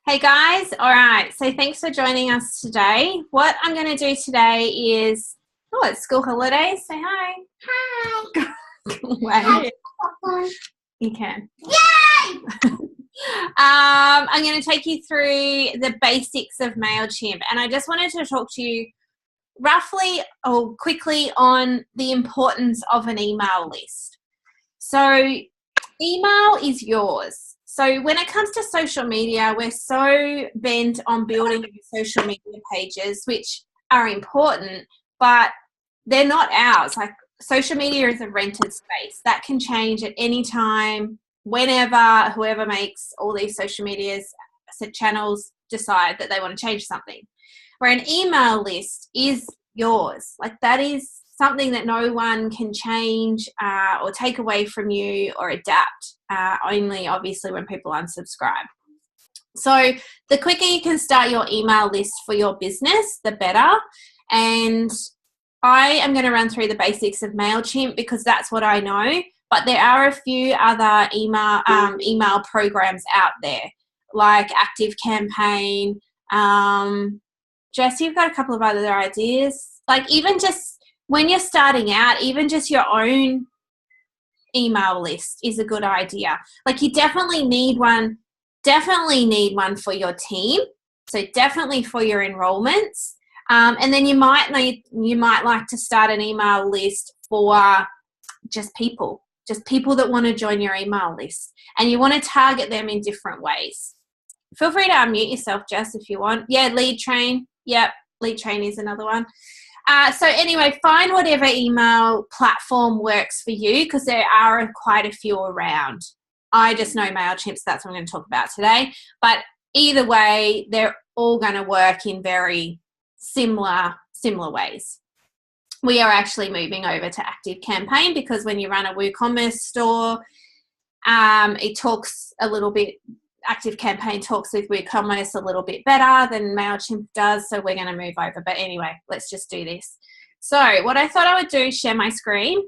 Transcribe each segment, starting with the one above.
Hey guys, all right, so thanks for joining us today. What I'm going to do today is, oh, it's school holidays, say hi. Hi. Wait, Hi. you can. Yay! I'm going to take you through the basics of MailChimp, and I just wanted to talk to you roughly or quickly on the importance of an email list. So email is yours. So when it comes to social media, we're so bent on building social media pages, which are important, but they're not ours. Like, social media is a rented space. That can change at any time, whenever whoever makes all these social medias channels decide that they want to change something. Where an email list is yours. Like, that is something that no one can change or take away from you or adapt, only obviously when people unsubscribe. So the quicker you can start your email list for your business, the better. And I am going to run through the basics of MailChimp because that's what I know, but there are a few other email programs out there, like Active-Campaign. Jess, you've got a couple of other ideas. Like, even just when you're starting out, even just your own email list is a good idea. Like, you definitely need one for your team. So definitely for your enrollments. And then you might like to start an email list for just people that want to join your email list, and you want to target them in different ways. Feel free to unmute yourself, Jess, if you want. Yeah, Lead Train. Yep, Lead Train is another one. So anyway, find whatever email platform works for you, because there are quite a few around. I just know MailChimp, so that's what I'm going to talk about today. But either way, they're all going to work in very similar ways. We are actually moving over to Active-Campaign because when you run a WooCommerce store, it talks a little bit, Active-Campaign talks with WooCommerce a little bit better than MailChimp does, so we're going to move over. But anyway, let's just do this. So what I thought I would do is share my screen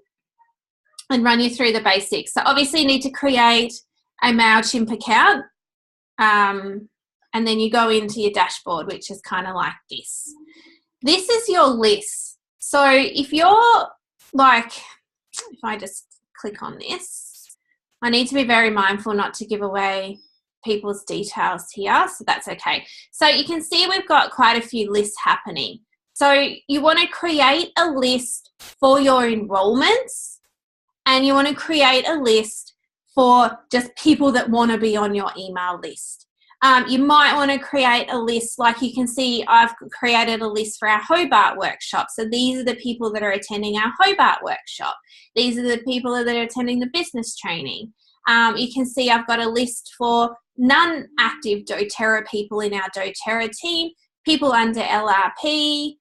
and run you through the basics. So obviously you need to create a MailChimp account, and then you go into your dashboard, which is kind of like this. This is your list. So if you're like, if I just click on this, I need to be very mindful not to give away people's details here, so that's okay. So you can see we've got quite a few lists happening. So you want to create a list for your enrollments, and you want to create a list for just people that want to be on your email list. You might want to create a list, like you can see I've created a list for our Hobart workshop. So these are the people that are attending our Hobart workshop. These are the people that are attending the business training. You can see I've got a list for non-active doTERRA people in our doTERRA team, people under LRP,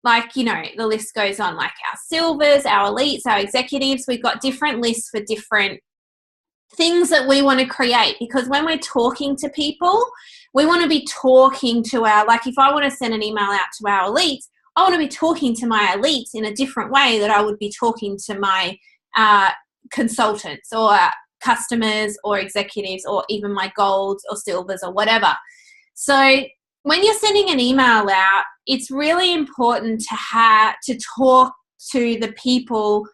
like, you know, the list goes on, like our silvers, our elites, our executives. We've got different lists for different things that we want to create, because when we're talking to people, we want to be talking to our, like, if I want to send an email out to our elites, I want to be talking to my elites in a different way that I would be talking to my consultants or customers or executives or even my golds or silvers or whatever. So when you're sending an email out, it's really important to talk to the people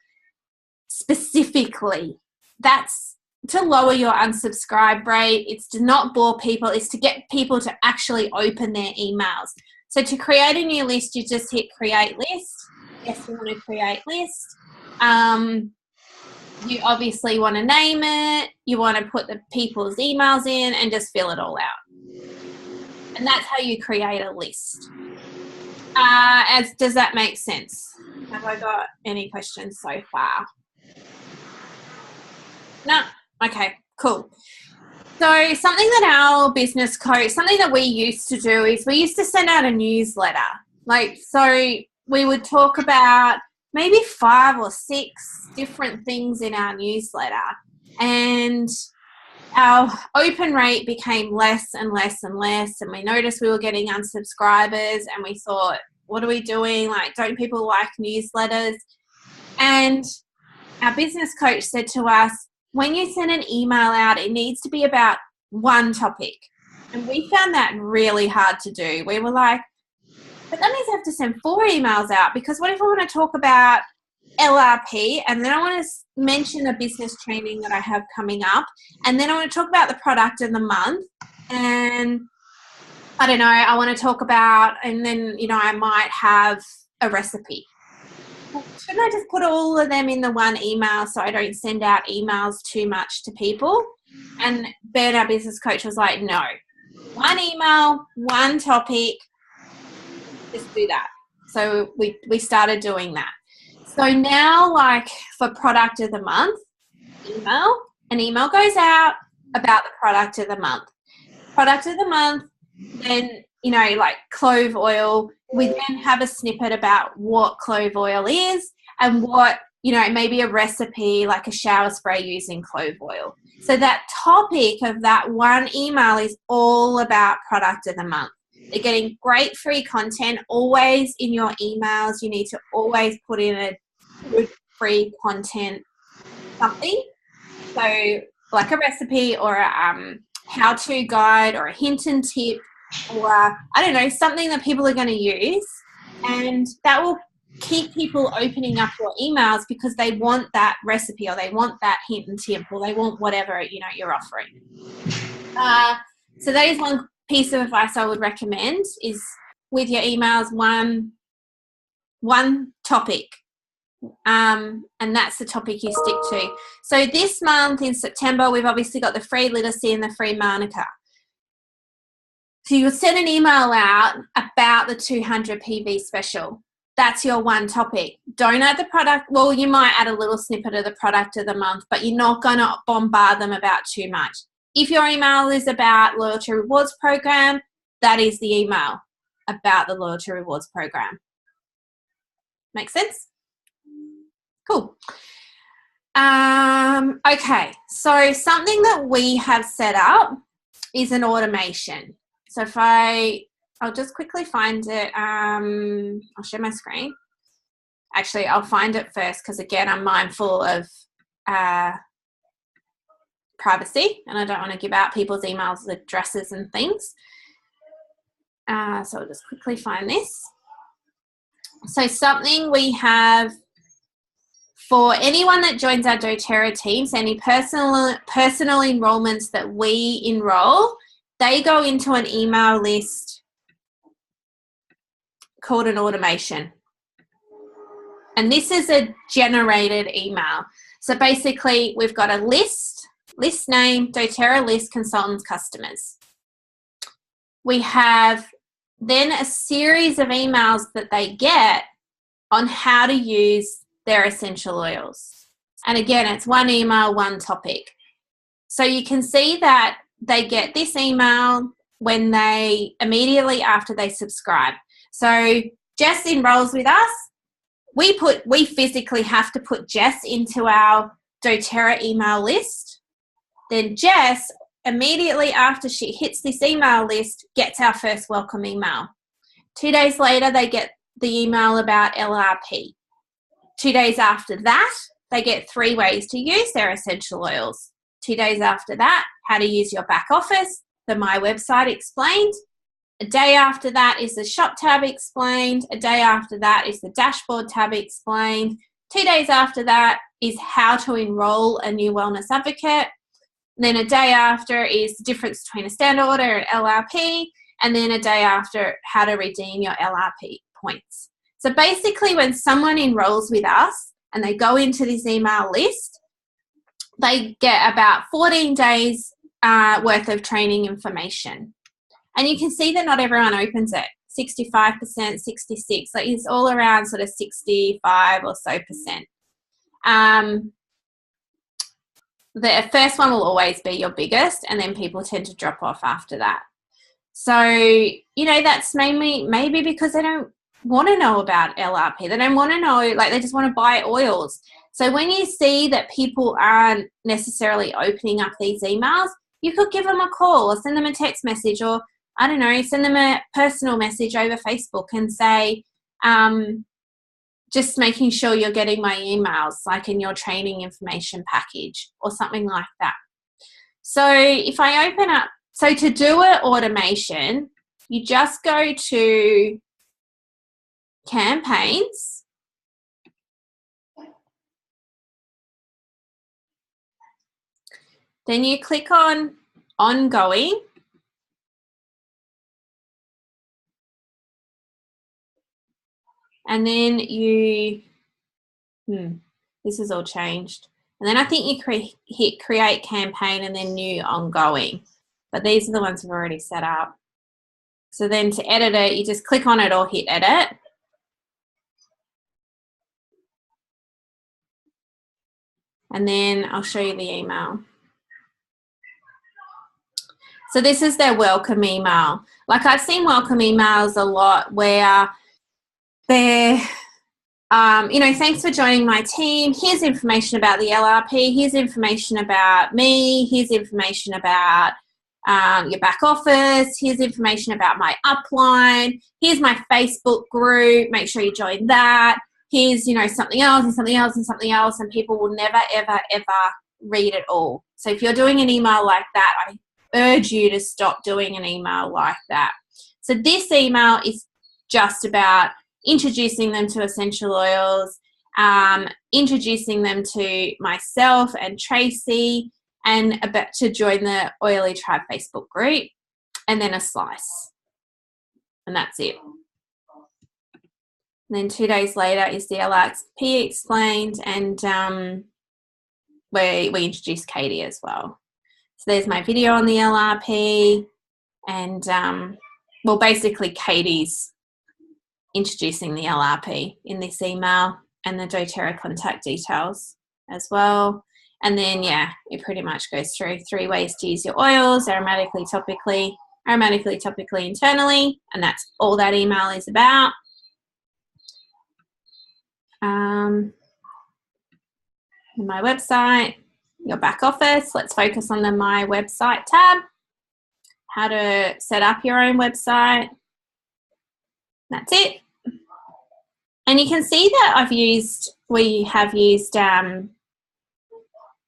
specifically. That's to lower your unsubscribe rate. It's to not bore people. It's to get people to actually open their emails. So to create a new list, you just hit create list. Yes, you want to create list. You obviously want to name it. You want to put the people's emails in and just fill it all out. And that's how you create a list. Does that make sense? Have I got any questions so far? No? Okay, cool. So something that our business coach, something that we used to do is we used to send out a newsletter. Like, so we would talk about maybe 5 or 6 different things in our newsletter, and our open rate became less and less and less, and we noticed we were getting unsubscribers, and we thought, what are we doing? Like, don't people like newsletters? And our business coach said to us, when you send an email out, it needs to be about one topic. And we found that really hard to do. We were like, but that means I have to send 4 emails out, because what if I want to talk about LRP, and then I want to mention a business training that I have coming up, and then I want to talk about the product of the month, and I don't know, I want to talk about, and then, you know, I might have a recipe. Well, shouldn't I just put all of them in the one email so I don't send out emails too much to people? And Ben, our business coach, was like, no, one email, one topic, just do that. So we started doing that. So now, like for product of the month, an email goes out about the product of the month. Product of the month, then, you know, like clove oil, we then have a snippet about what clove oil is and what, you know, maybe a recipe like a shower spray using clove oil. So that topic of that one email is all about product of the month. They're getting great free content. Always in your emails, you need to always put in a good free content something. So like a recipe or a how-to guide or a hint and tip, or I don't know, something that people are going to use, and that will keep people opening up your emails because they want that recipe or they want that hint and tip or they want whatever, you know, you're offering. So that is one piece of advice I would recommend, is with your emails, one topic, and that's the topic you stick to. So this month in September, we've obviously got the free literacy and the free Manuka. So you'll send an email out about the 200 PV special. That's your one topic. Don't add the product. Well, you might add a little snippet of the product of the month, but you're not going to bombard them about too much. If your email is about loyalty rewards program, that is the email about the loyalty rewards program. Make sense? Cool. Okay, so something that we have set up is an automation. So if I'll just quickly find it. I'll share my screen. Actually, I'll find it first because, again, I'm mindful of privacy and I don't want to give out people's emails, addresses and things. So I'll just quickly find this. So something we have for anyone that joins our doTERRA teams, any personal enrollments that we enroll, they go into an email list called an automation. And this is a generated email. So basically we've got a list name, doTERRA list, consultants, customers. We have then a series of emails that they get on how to use their essential oils. And again, it's one email, one topic. So you can see that they get this email when they immediately after they subscribe. So Jess enrolls with us. We physically have to put Jess into our doTERRA email list. Then Jess, immediately after she hits this email list, gets our first welcome email. 2 days later, they get the email about LRP. 2 days after that, they get 3 ways to use their essential oils. 2 days after that, how to use your back office, the My Website explained. A day after that is the shop tab explained. A day after that is the dashboard tab explained. 2 days after that is how to enroll a new wellness advocate. Then a day after is the difference between a standard order and LRP. And then a day after, how to redeem your LRP points. So basically when someone enrolls with us and they go into this email list, they get about 14 days worth of training information. And you can see that not everyone opens it. 65%, 66, like it's all around sort of 65 or so percent. The first one will always be your biggest, and then people tend to drop off after that. So, you know, that's maybe because they don't want to know about LRP. They don't want to know, like they just want to buy oils. So when you see that people aren't necessarily opening up these emails, you could give them a call or send them a text message, or I don't know, send them a personal message over Facebook and say, just making sure you're getting my emails, like in your training information package or something like that. So if I open up So to do an automation, you just go to campaigns. Then you click on ongoing. And then you, this is all changed. And then I think you hit create campaign and then new ongoing. But these are the ones we've already set up. So then to edit it, you just click on it or hit edit. And then I'll show you the email. So this is their welcome email. Like I've seen welcome emails a lot where they're, thanks for joining my team. Here's information about the LRP. Here's information about me. Here's information about your back office. Here's information about my upline. Here's my Facebook group. Make sure you join that. Here's, something else and something else and something else. And people will never, ever, ever read it all. So if you're doing an email like that, I urge you to stop doing an email like that. So this email is just about introducing them to essential oils, introducing them to myself and Tracy, and about to join the Oily Tribe Facebook group, and then a slice. And that's it. And then 2 days later is the LRP explained, and we introduced Katie as well. So there's my video on the LRP, and basically Katie's introducing the LRP in this email, and the doTERRA contact details as well. And then, it pretty much goes through 3 ways to use your oils: aromatically, topically, internally, and that's all that email is about. My website, your back office. Let's focus on the My Website tab. How to set up your own website. That's it. And you can see that we have used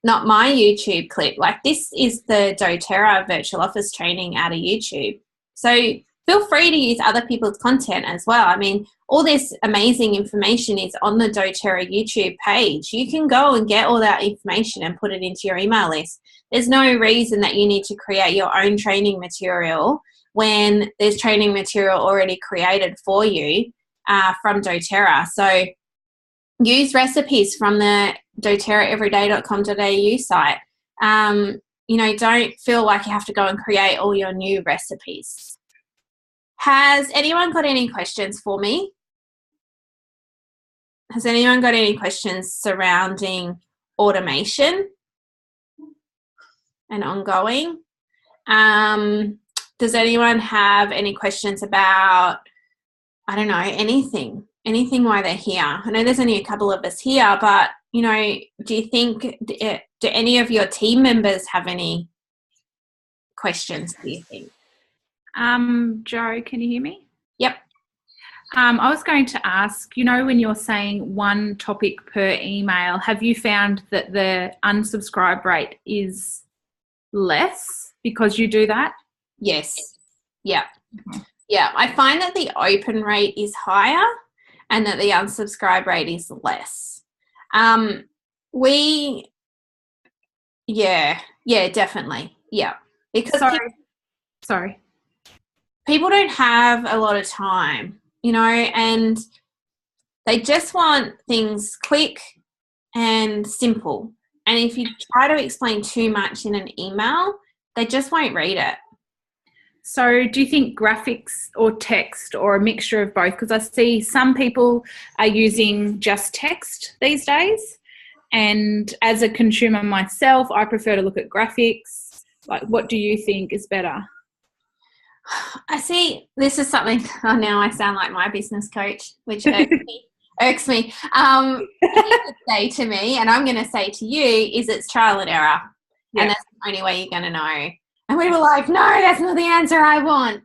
not my YouTube clip. Like this is the doTERRA virtual office training out of YouTube. So feel free to use other people's content as well. I mean, all this amazing information is on the doTERRA YouTube page. You can go and get all that information and put it into your email list. There's no reason that you need to create your own training material when there's training material already created for you from doTERRA. So use recipes from the doTERRAeveryday.com.au site. Don't feel like you have to go and create all your new recipes. Has anyone got any questions for me? Has anyone got any questions surrounding automation and ongoing? Does anyone have any questions about, I don't know, anything why they're here? I know there's only a couple of us here, but, do you think, do any of your team members have any questions, do you think? Jo, can you hear me? Yep. I was going to ask, when you're saying one topic per email, have you found that the unsubscribe rate is less because you do that? Yes. Yeah. Yeah. I find that the open rate is higher and that the unsubscribe rate is less. Definitely. Yeah. Because Sorry. People don't have a lot of time, and they just want things quick and simple. And if you try to explain too much in an email, they just won't read it. So do you think graphics or text or a mixture of both? Because I see some people are using just text these days. And as a consumer myself, I prefer to look at graphics. Like, what do you think is better? I see, this is something, now I sound like my business coach, which irks me. He would say to me, and I'm going to say to you, is it's trial and error. Yeah. And that's the only way you're going to know. And we were like, no, that's not the answer I want.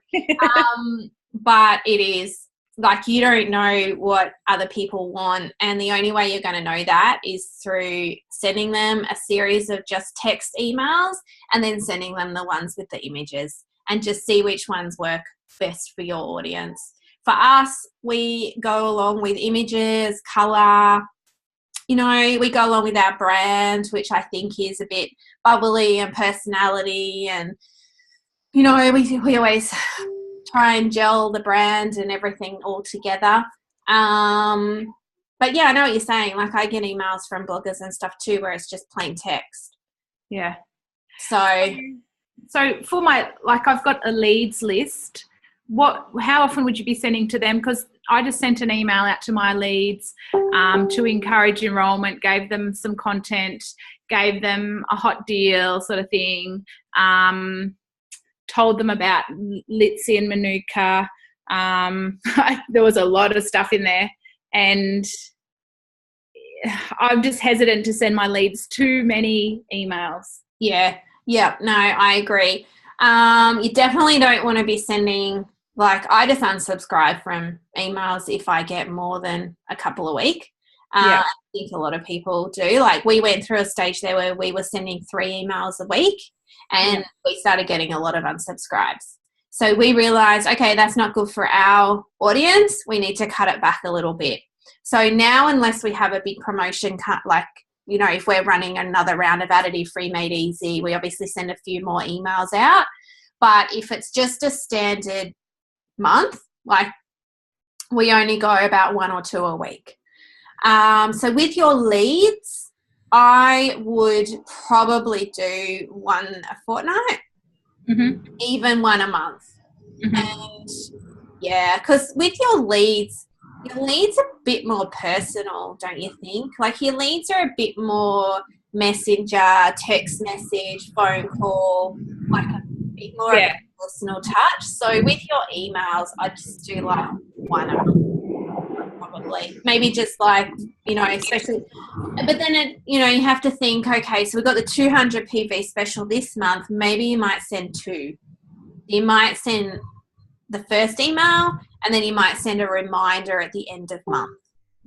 But it is like you don't know what other people want, and the only way you're going to know that is through sending them a series of just text emails and then sending them the ones with the images, and just see which ones work best for your audience. For us, we go along with images, color, we go along with our brand, which I think is a bit bubbly and personality, and we always try and gel the brand and everything all together. But yeah, I know what you're saying. Like, I get emails from bloggers and stuff too where it's just plain text. Yeah. So for my, like, I've got a leads list. How often would you be sending to them? Because I just sent an email out to my leads to encourage enrollment, gave them some content, gave them a hot deal sort of thing, told them about Litzy and Manuka. There was a lot of stuff in there, and I'm just hesitant to send my leads too many emails. Yeah, no, I agree. You definitely don't want to be sending, like, I just unsubscribe from emails if I get more than a couple a week. I think a lot of people do. Like, we went through a stage there where we were sending 3 emails a week, and we started getting a lot of unsubscribes. So we realized, okay, that's not good for our audience. We need to cut it back a little bit. So now, unless we have a big promotion cut, like, if we're running another round of Additive-Free Made Easy, we obviously send a few more emails out. But if it's just a standard month, like, we only go about 1 or 2 a week. So with your leads, I would probably do 1 a fortnight, even 1 a month. And yeah, because with your leads are a bit more personal, don't you think? Like, your leads are a bit more messenger, text message, phone call, like a bit more of a personal touch. So with your emails, I just do like 1 a month. Probably, maybe just like, especially, but then you have to think, okay, so we've got the 200 PV special this month. Maybe you might send 2. You might send the first email, and then you might send a reminder at the end of month.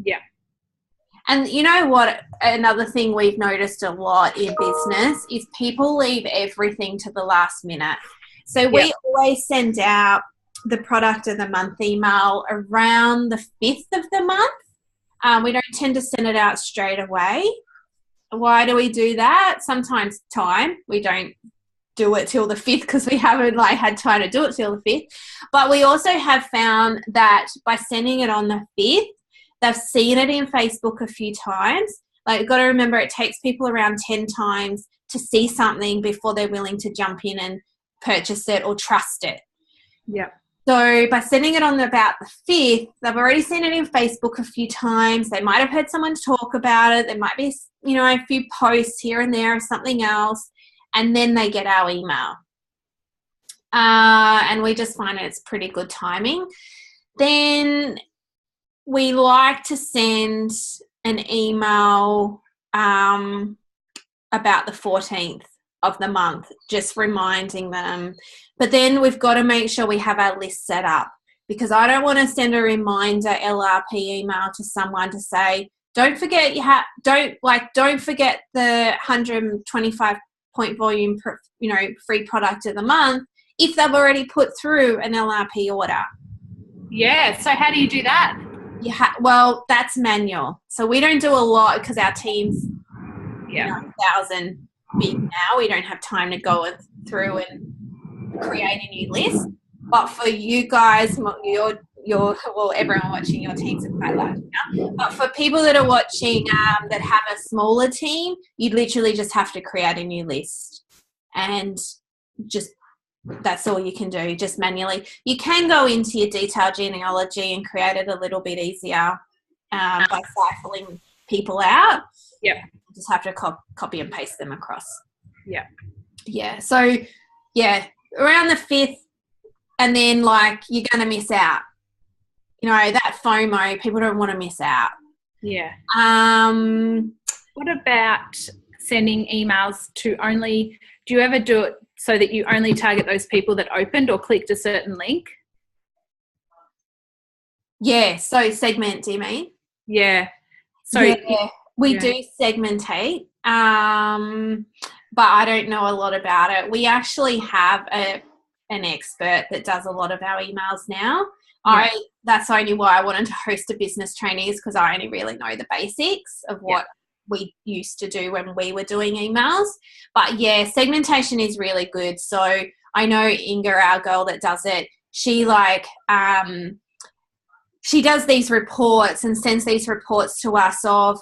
Yeah. And you know what? Another thing we've noticed a lot in business is people leave everything to the last minute. So we always send out the product of the month email around the 5th of the month. We don't tend to send it out straight away. Why do we do that? Sometimes time. We don't do it till the 5th because we haven't had time to do it till the 5th. But we also have found that by sending it on the 5th, they've seen it in Facebook a few times. Like, you've got to remember, it takes people around 10 times to see something before they're willing to jump in and purchase it or trust it. Yeah. So by sending it on about the 5th, they've already seen it in Facebook a few times. They might have heard someone talk about it. There might be, a few posts here and there of something else, and then they get our email. And we just find it's pretty good timing. Then we like to send an email about the 14th of the month, just reminding them. But then we've got to make sure we have our list set up, because I don't want to send a reminder LRP email to someone to say, don't forget don't forget the 125 point volume free product of the month if they've already put through an LRP order. Yeah. So how do you do that? Well, that's manual. So we don't do a lot because our team's 1,000 big now. We don't have time to go through and create a new list. But for you guys, everyone watching, your teams are quite large now. But for people that are watching that have a smaller team, you literally just have to create a new list, and just that's all you can do, just manually. You can go into your detailed genealogy and create it a little bit easier by cycling people out. Yeah. You just have to copy and paste them across. Yeah. Yeah. So, yeah, around the 5th, and then you're going to miss out. That FOMO, people don't want to miss out. Yeah. What about sending emails to only, do you ever do it so that you only target those people that opened or clicked a certain link? Yeah, so segment, do you mean? Yeah. So Yeah, we yeah. do segmentate, but I don't know a lot about it. We actually have an expert that does a lot of our emails now. Yeah. That's only why I wanted to host a business training, is because I only really know the basics of what we used to do when we were doing emails. But yeah, segmentation is really good. So I know Inga, our girl that does it, she she does these reports and sends these reports to us of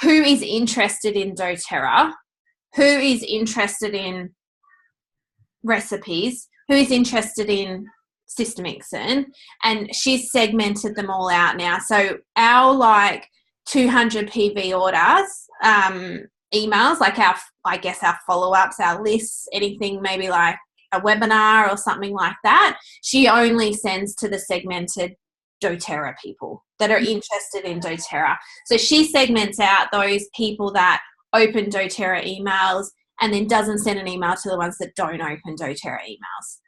who is interested in doTERRA, who is interested in recipes, who is interested in Systemixin, and she's segmented them all out now. So our 200 PV orders, emails, our follow-ups, our lists, anything maybe like a webinar or something like that, she only sends to the segmented doTERRA people that are interested in doTERRA. So she segments out those people that open doTERRA emails and then doesn't send an email to the ones that don't open doTERRA emails.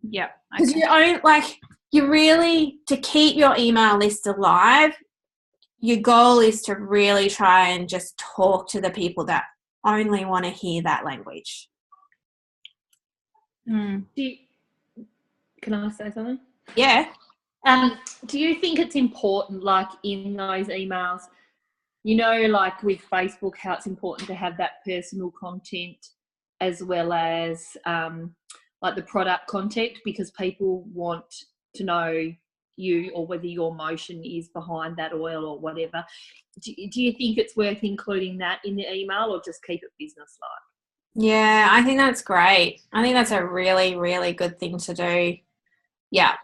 Yeah. Because you really, to keep your email list alive, your goal is to really try and just talk to the people that only want to hear that language. Mm. Can I say something? Yeah. Do you think it's important, like in those emails, like with Facebook, how it's important to have that personal content as well as like the product content, because people want to know you or whether your emotion is behind that oil or whatever. Do you think it's worth including that in the email, or just keep it business-like? Yeah, I think that's great. I think that's a really, really good thing to do. Yeah.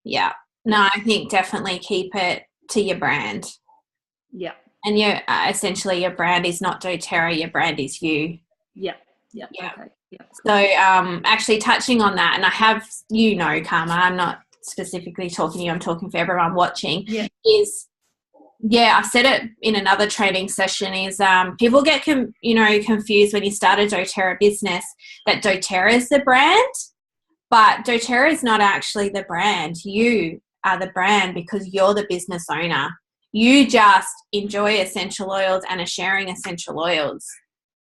Yeah. No, I think definitely keep it to your brand. Yeah. And essentially your brand is not doTERRA, your brand is you. Yeah. Yeah. Okay. Yeah. So actually touching on that, and I have, Karma, I'm not specifically talking to you, I'm talking for everyone watching, I've said it in another training session, is people get confused when you start a doTERRA business that doTERRA is the brand, but doTERRA is not actually the brand. You are the brand because you're the business owner. You just enjoy essential oils and are sharing essential oils.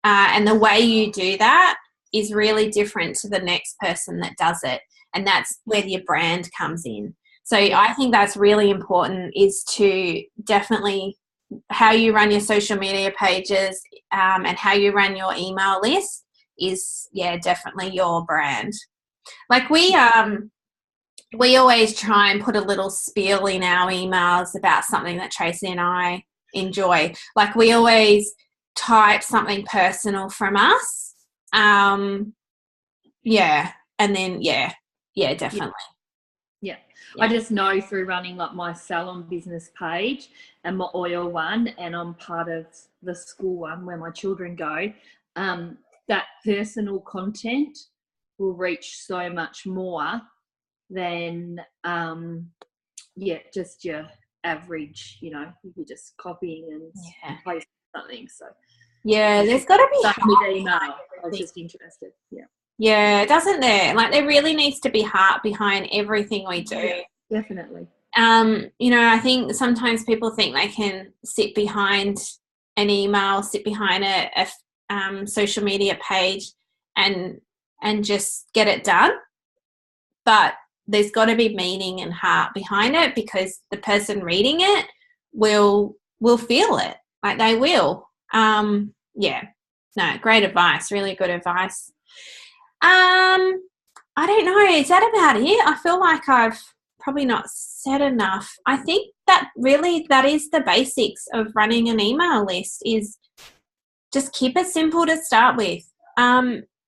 And the way you do that is really different to the next person that does it. And that's where your brand comes in. So I think that's really important, is to definitely how you run your social media pages and how you run your email list is, definitely your brand. Like we always try and put a little spiel in our emails about something that Tracy and I enjoy. Like we always type something personal from us. And then, definitely. Yeah. I just know through running like my salon business page and my oil one, and I'm part of the school one where my children go, that personal content will reach so much more than just your average, if you're just copying and posting something. So there's got to be with email. I was just interested. Yeah, doesn't there? Like there really needs to be heart behind everything we do. Yeah, definitely. I think sometimes people think they can sit behind an email, sit behind a social media page and just get it done. But there's got to be meaning and heart behind it, because the person reading it will feel it. Like they will. Great advice. Really good advice. I don't know. Is that about it? I feel like I've probably not said enough. I think that is the basics of running an email list, is just keep it simple to start with.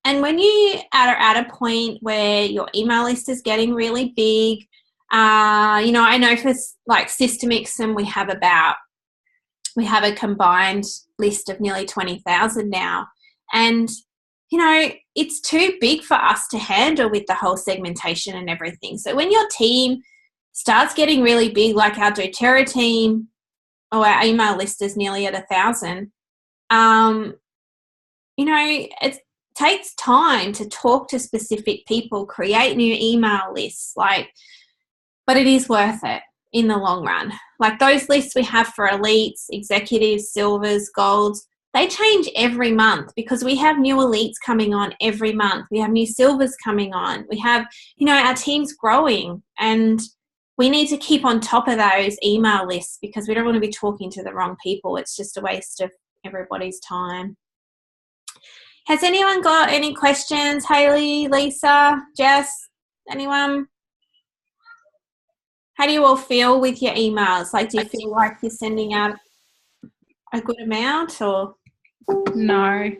And when you are at a point where your email list is getting really big, I know for like Systemixin, we have a combined list of nearly 20,000 now. And it's too big for us to handle with the whole segmentation and everything. So when your team starts getting really big, like our doTERRA team, or our email list is nearly at 1,000, it takes time to talk to specific people, create new email lists, but it is worth it. in the long run. Like those lists we have for elites, executives, silvers, golds, they change every month because we have new elites coming on every month. We have new silvers coming on. We have, our team's growing, and we need to keep on top of those email lists because we don't want to be talking to the wrong people. It's just a waste of everybody's time. Has anyone got any questions? Hayley, Lisa, Jess, anyone? How do you all feel with your emails? Like, do you feel like you're sending out a good amount or? No.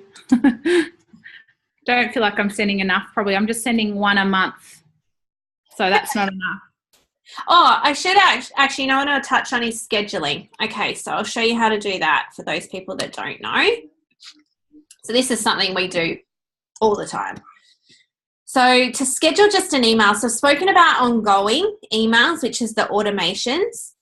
Don't feel like I'm sending enough probably. I'm just sending one a month. So that's not enough. Oh, I should actually, I want to touch on is scheduling. Okay, so I'll show you how to do that for those people that don't know. So this is something we do all the time. So to schedule just an email, so I've spoken about ongoing emails, which is the automations.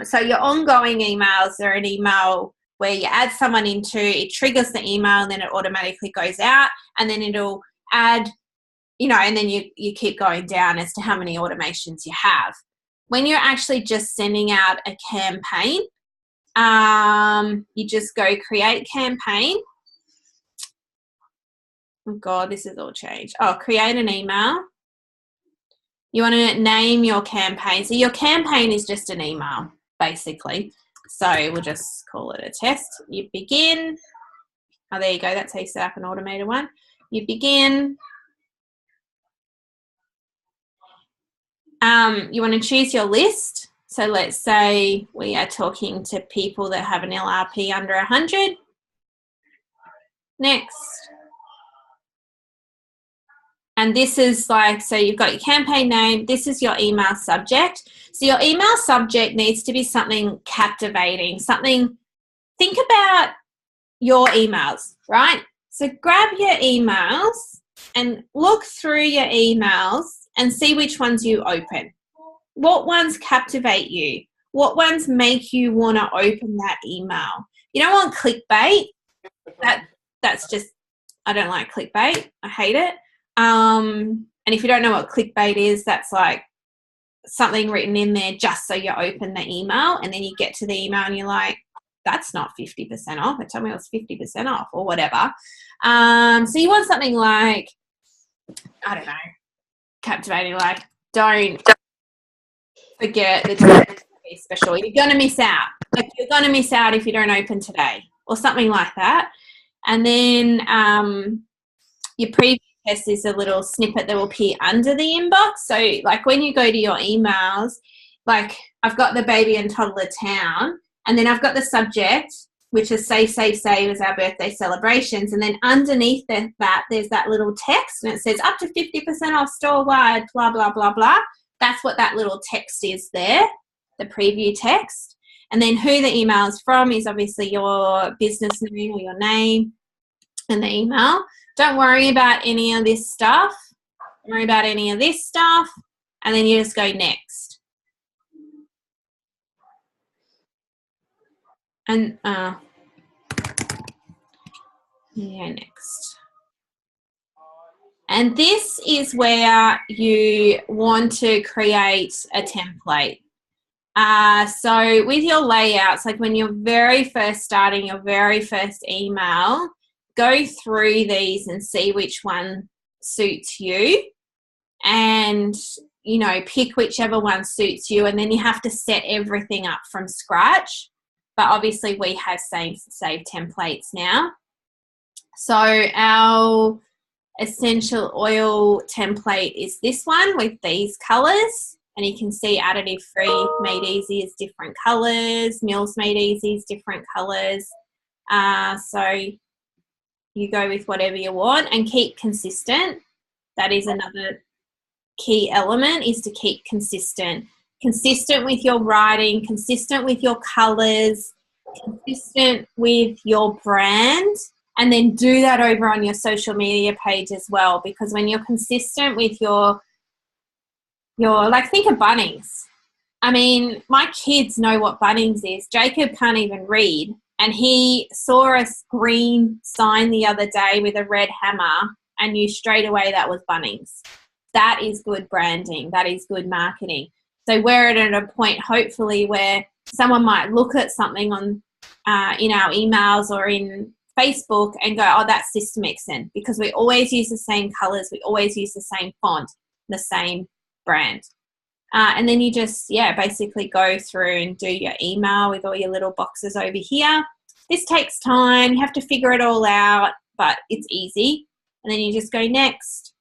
So your ongoing emails are an email where you add someone into, it triggers the email and then it automatically goes out, and then it'll add, and then you keep going down as to how many automations you have. When you're actually just sending out a campaign, you just go create campaign. Oh God, this has all changed. Oh, create an email. You want to name your campaign. So your campaign is just an email, basically. So we'll just call it a test. You begin. Oh, there you go. That's how you set up an automated one. You begin. You want to choose your list. So let's say we are talking to people that have an LRP under 100. Next. And this is so you've got your campaign name. This is your email subject. So your email subject needs to be something captivating, think about your emails, right? So grab your emails and look through your emails and see which ones you open. What ones captivate you? What ones make you want to open that email? You don't want clickbait. That's just, I don't like clickbait. I hate it. And if you don't know what clickbait is, that's like something written in there just so you open the email, and then you get to the email and you're like, that's not 50% off. It told me it was 50% off or whatever. So you want something like, I don't know, captivating, like, don't forget the special. You're going to miss out. Like, you're going to miss out if you don't open today, or something like that. And then your preview test is a little snippet that will appear under the inbox. So like when you go to your emails, like I've got the baby and toddler town, and then I've got the subject, which is save, save, save as our birthday celebrations. And then underneath that, there's that little text, and it says up to 50% off store-wide, blah, blah, blah, blah. That's what that little text is there, the preview text. And then who the email is from is obviously your business name or your name and the email. Don't worry about any of this stuff. Don't worry about any of this stuff. And then you just go next. And next. And this is where you want to create a template. So with your layouts, like when you're very first starting your very first email, go through these and see which one suits you, and pick whichever one suits you, and then you have to set everything up from scratch. But obviously we have saved templates now. So our essential oil template is this one with these colors, and you can see Additive-Free Made Easy is different colors, Meals Made Easy is different colors. So you go with whatever you want and keep consistent. That is another key element, is to keep consistent. Consistent with your writing, consistent with your colors, consistent with your brand, and then do that over on your social media page as well, because when you're consistent with your like, think of Bunnings. I mean, my kids know what Bunnings is. Jacob can't even read, and he saw a green sign the other day with a red hammer and knew straight away that was Bunnings. That is good branding. That is good marketing. So we're at a point, hopefully, where someone might look at something on in our emails or in Facebook and go, oh, that's System XN, because we always use the same colors, we always use the same font, the same brand. And then you just, basically go through and do your email with all your little boxes over here. This takes time. You have to figure it all out, but it's easy. And then you just go next.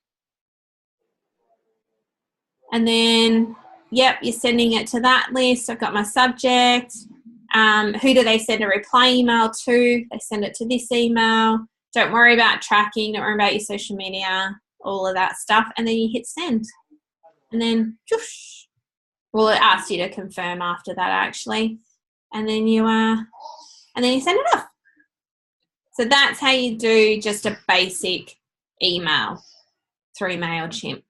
And then, you're sending it to that list. I've got my subject. Who do they send a reply email to? They send it to this email. Don't worry about tracking. Don't worry about your social media, all of that stuff. And then you hit send. And then, whoosh. Well, it asks you to confirm after that, actually. And then you send it off. So that's how you do just a basic email through MailChimp.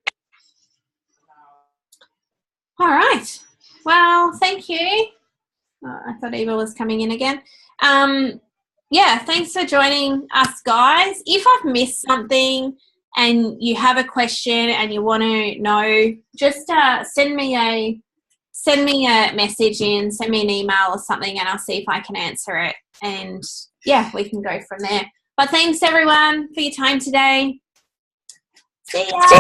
All right. Well, thank you. Oh, I thought Eva was coming in again. Thanks for joining us, guys. If I've missed something and you have a question and you want to know, just send me a message in, send me an email or something, and I'll see if I can answer it. And we can go from there. But thanks everyone for your time today. See ya.